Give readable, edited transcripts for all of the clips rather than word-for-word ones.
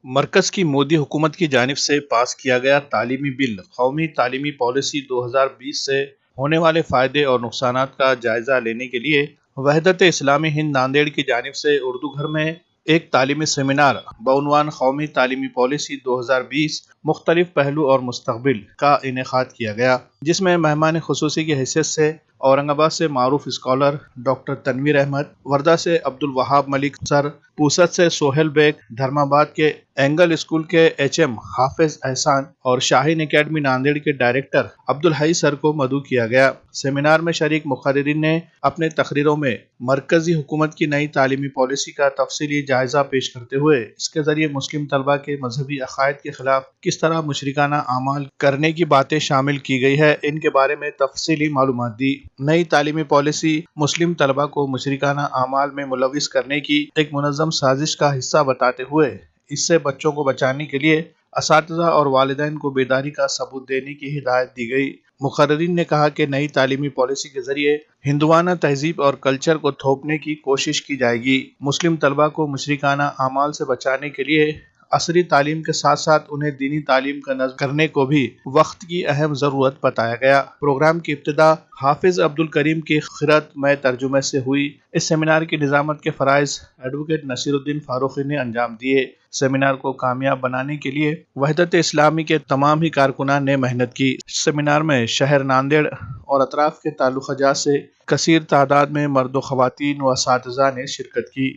مرکز کی مودی حکومت کی جانب سے پاس کیا گیا تعلیمی بل قومی تعلیمی پالیسی 2020 سے ہونے والے فائدے اور نقصانات کا جائزہ لینے کے لیے وحدت اسلامی ہند ناندیڑ کی جانب سے اردو گھر میں ایک تعلیمی سیمینار بعنوان قومی تعلیمی پالیسی 2020 مختلف پہلو اور مستقبل کا انعقاد کیا گیا، جس میں مہمان خصوصی کی حیثیت سے اورنگ آباد سے معروف اسکالر ڈاکٹر تنویر احمد، وردھا سے عبد الوہاب ملک سر، پوسد سے سہیل بیگ، دھرم آباد کے اینگل اسکول کے ایچ ایم حافظ احسان اور شاہین اکیڈمی ناندیڑ کے ڈائریکٹر عبدالحی سر کو مدعو کیا گیا۔ سیمینار میں شریک مقررین نے اپنے تقریروں میں مرکزی حکومت کی نئی تعلیمی پالیسی کا تفصیلی جائزہ پیش کرتے ہوئے اس کے ذریعے مسلم طلبہ کے مذہبی عقائد کے خلاف کس طرح مشرکانہ اعمال کرنے کی باتیں شامل کی گئی ہے، ان کے بارے میں تفصیلی معلومات دی۔ نئی تعلیمی پالیسی مسلم طلبہ کو مشرکانہ اعمال میں ملوث کرنے کی ایک منظم سازش کا حصہ بتاتے ہوئے اس سے بچوں کو بچانے کے لیے اساتذہ اور والدین کو بیداری کا ثبوت دینے کی ہدایت دی گئی۔ مقررین نے کہا کہ نئی تعلیمی پالیسی کے ذریعے ہندوانہ تہذیب اور کلچر کو تھوپنے کی کوشش کی جائے گی۔ مسلم طلبہ کو مشرکانہ اعمال سے بچانے کے لیے عصری تعلیم کے ساتھ ساتھ انہیں دینی تعلیم کا نظم کرنے کو بھی وقت کی اہم ضرورت بتایا گیا۔ پروگرام کی ابتدا حافظ عبد الکریم کی قرأت میں ترجمے سے ہوئی۔ اس سیمینار کی نظامت کے فرائض ایڈوکیٹ نصیر الدین فاروقی نے انجام دیے۔ سیمینار کو کامیاب بنانے کے لیے وحدت اسلامی کے تمام ہی کارکنان نے محنت کی۔ سیمینار میں شہر ناندیڑ اور اطراف کے تعلقہ جات سے کثیر تعداد میں مرد و خواتین و اساتذہ نے شرکت کی۔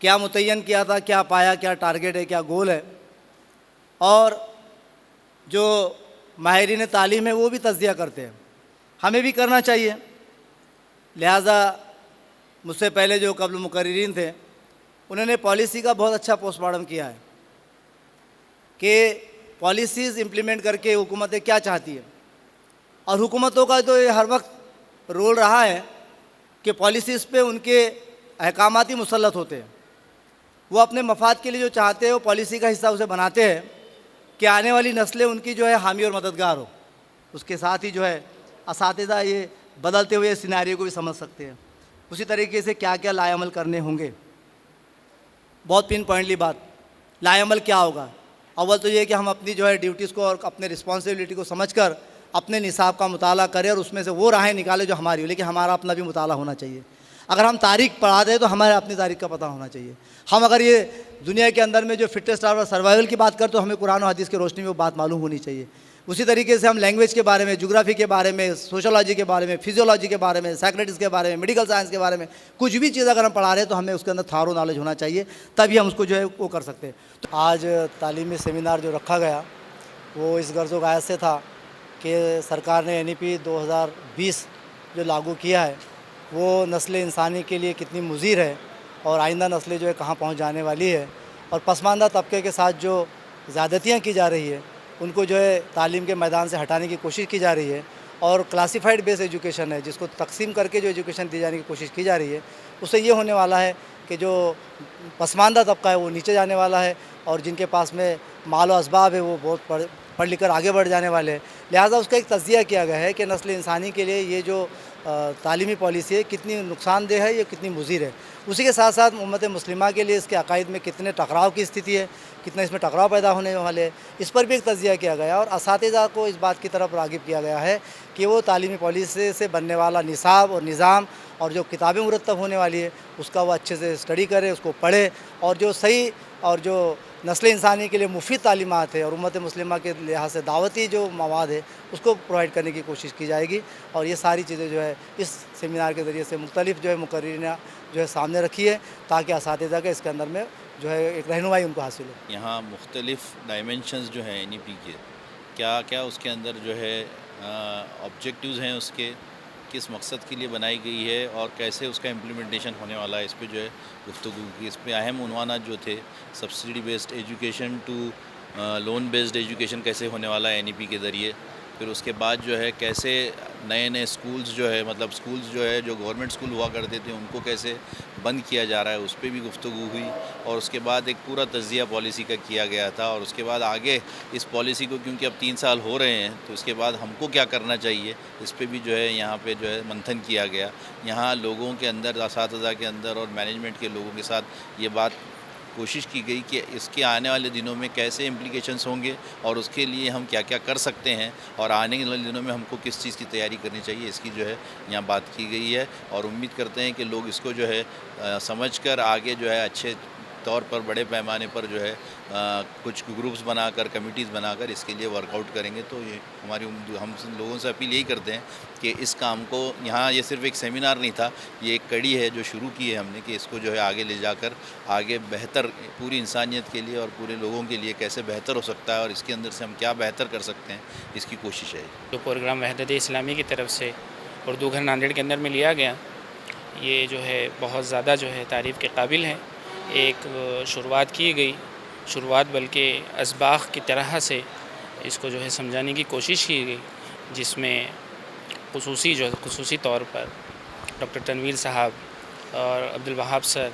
کیا متعین کیا تھا، کیا پایا، کیا ٹارگیٹ ہے، کیا گول ہے، اور جو ماہرین تعلیم ہے وہ بھی تجزیہ کرتے ہیں، ہمیں بھی کرنا چاہیے۔ لہٰذا مجھ سے پہلے جو قبل مقررین تھے انہوں نے پالیسی کا بہت اچھا پوسٹ مارٹم کیا ہے کہ پالیسیز امپلیمنٹ کر کے حکومتیں کیا چاہتی ہے، اور حکومتوں کا تو یہ ہر وقت رول رہا ہے کہ پالیسیز پہ ان کے احکامات ہی مسلط ہوتے ہیں۔ وہ اپنے مفاد کے لیے جو چاہتے ہیں وہ پالیسی کا حصہ اسے بناتے ہیں کہ آنے والی نسلیں ان کی جو ہے حامی اور مددگار ہو۔ اس کے ساتھ ہی جو ہے اساتذہ یہ بدلتے ہوئے سیناریو کو بھی سمجھ سکتے ہیں، اسی طریقے سے کیا کیا لائے عمل کرنے ہوں گے۔ بہت پن پوائنٹلی بات، لائے عمل کیا ہوگا؟ اول تو یہ کہ ہم اپنی جو ہے ڈیوٹیز کو اور اپنے رسپانسبلٹی کو سمجھ کر اپنے نصاب کا مطالعہ کریں اور اس میں سے وہ راہیں نکالیں جو ہماری ہو، لیکن ہمارا اپنا بھی مطالعہ ہونا چاہیے۔ اگر ہم تاریخ پڑھاتے ہیں تو ہمارے اپنی تاریخ کا پتہ ہونا چاہیے۔ ہم اگر یہ دنیا کے اندر میں جو فٹنس اور سروائیول کی بات کریں تو ہمیں قرآن و حدیث کی روشنی میں وہ بات معلوم ہونی چاہیے۔ اسی طریقے سے ہم لینگویج کے بارے میں، جغرافی کے بارے میں، سوشولوجی کے بارے میں، فزیولوجی کے بارے میں، سائیکلٹس کے بارے میں، میڈیکل سائنس کے بارے میں کچھ بھی چیز اگر ہم پڑھا رہے ہیں تو ہمیں اس کے اندر تھارو نالج ہونا چاہیے، تبھی ہم اس کو جو ہے وہ کر سکتے ہیں۔ تو آج تعلیمی سیمینار جو رکھا گیا وہ اس غرض و غایت سے تھا کہ سرکار نے NEP 2020 جو لاگو کیا ہے وہ نسل انسانی کے لیے کتنی مضر ہے اور آئندہ نسلیں جو ہے کہاں پہنچ جانے والی ہے، اور پسماندہ طبقے کے ساتھ جو زیادتیاں کی جا رہی ہے ان کو جو ہے تعلیم کے میدان سے ہٹانے کی کوشش کی جا رہی ہے، اور کلاسیفائڈ بیس ایجوکیشن ہے جس کو تقسیم کر کے جو ایجوکیشن دی جانے کی کوشش کی جا رہی ہے، اس سے یہ ہونے والا ہے کہ جو پسماندہ طبقہ ہے وہ نیچے جانے والا ہے، اور جن کے پاس میں مال و اسباب ہے وہ بہت پڑھ لکھ کر آگے بڑھ جانے والے ہیں۔ لہٰذا اس کا ایک تجزیہ کیا گیا ہے کہ نسل انسانی کے لیے یہ جو تعلیمی پالیسی ہے کتنی نقصان دہ ہے، یہ کتنی مضر ہے۔ اسی کے ساتھ ساتھ امت مسلمہ کے لیے اس کے عقائد میں کتنے ٹکراؤ کی استھتی ہے، کتنے اس میں ٹکراؤ پیدا ہونے والے ہیں، اس پر بھی ایک تجزیہ کیا گیا، اور اساتذہ کو اس بات کی طرف راغب کیا گیا ہے کہ وہ تعلیمی پالیسی سے بننے والا نصاب اور نظام اور جو کتابیں مرتب ہونے والی ہے اس کا وہ اچھے سے اسٹڈی کرے، اس کو پڑھے، اور جو صحیح اور جو نسل انسانی کے لیے مفید تعلیمات ہے اور امت مسلمہ کے لحاظ سے دعوتی جو مواد ہے اس کو پرووائڈ کرنے کی کوشش کی جائے گی۔ اور یہ ساری چیزیں جو ہے اس سیمینار کے ذریعے سے مختلف جو ہے مقررین جو ہے سامنے رکھی ہے تاکہ اساتذہ کے اس کے اندر میں جو ہے ایک رہنمائی ان کو حاصل ہو۔ یہاں مختلف ڈائمینشنز جو ہیں NEP کے کیا کیا اس کے اندر جو ہے آبجیکٹیوز ہیں، اس کے کس مقصد کے لیے بنائی گئی ہے اور کیسے اس کا امپلیمنٹیشن ہونے والا ہے، اس پہ جو ہے گفتگو کی۔ اس پہ اہم عنوانات جو تھے subsidy based education to loan based education کیسے ہونے والا ہے NEP کے ذریعے، پھر اس کے بعد جو ہے کیسے نئے نئے سکولز جو ہے مطلب سکولز جو ہے جو گورنمنٹ سکول ہوا کرتے تھے ان کو کیسے بند کیا جا رہا ہے، اس پہ بھی گفتگو ہوئی، اور اس کے بعد ایک پورا تجزیہ پالیسی کا کیا گیا تھا، اور اس کے بعد آگے اس پالیسی کو کیونکہ اب 3 سال ہو رہے ہیں تو اس کے بعد ہم کو کیا کرنا چاہیے اس پہ بھی جو ہے یہاں پہ جو ہے منتھن کیا گیا۔ یہاں لوگوں کے اندر، اساتذہ کے اندر اور مینجمنٹ کے لوگوں کے ساتھ یہ بات کوشش کی گئی کہ اس کے آنے والے دنوں میں کیسے امپلیکیشنس ہوں گے اور اس کے لیے ہم کیا کیا کر سکتے ہیں اور آنے والے دنوں میں ہم کو کس چیز کی تیاری کرنی چاہیے، اس کی جو ہے یہاں بات کی گئی ہے، اور امید کرتے ہیں کہ لوگ اس کو جو ہے سمجھ کر آگے جو ہے اچھے طور پر بڑے پیمانے پر جو ہے کچھ گروپس بنا کر کمیٹیز بنا کر اس کے لیے ورک آؤٹ کریں گے۔ تو یہ ہماری ہم لوگوں سے اپیل یہی کرتے ہیں کہ اس کام کو یہاں یہ صرف ایک سیمینار نہیں تھا، یہ ایک کڑی ہے جو شروع کی ہے ہم نے، کہ اس کو جو ہے آگے لے جا کر آگے بہتر پوری انسانیت کے لیے اور پورے لوگوں کے لیے کیسے بہتر ہو سکتا ہے اور اس کے اندر سے ہم کیا بہتر کر سکتے ہیں، اس کی کوشش ہے۔ جو پروگرام وحدت اسلامی کی طرف سے اردو گھر ناندیڑ کے اندر میں لیا گیا، یہ جو ہے بہت زیادہ جو ہے تعریف کے قابل ہے۔ ایک شروعات کی گئی، شروعات بلکہ اسباق کی طرح سے اس کو جو ہے سمجھانے کی کوشش کی گئی، جس میں خصوصی طور پر ڈاکٹر تنویر صاحب اور عبدالوہاب سر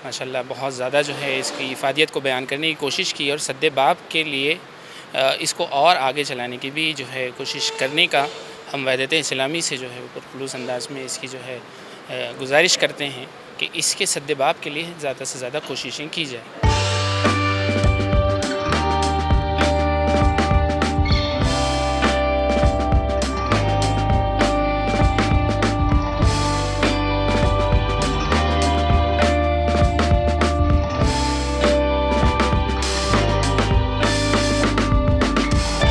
ماشاءاللہ بہت زیادہ جو ہے اس کی افادیت کو بیان کرنے کی کوشش کی، اور سد باب کے لیے اس کو اور آگے چلانے کی بھی جو ہے کوشش کرنے کا ہم وحدت اسلامی سے جو ہے پرخلوص انداز میں اس کی جو ہے گزارش کرتے ہیں کہ اس کے سد باب کے لیے زیادہ سے زیادہ کوششیں کی جائیں۔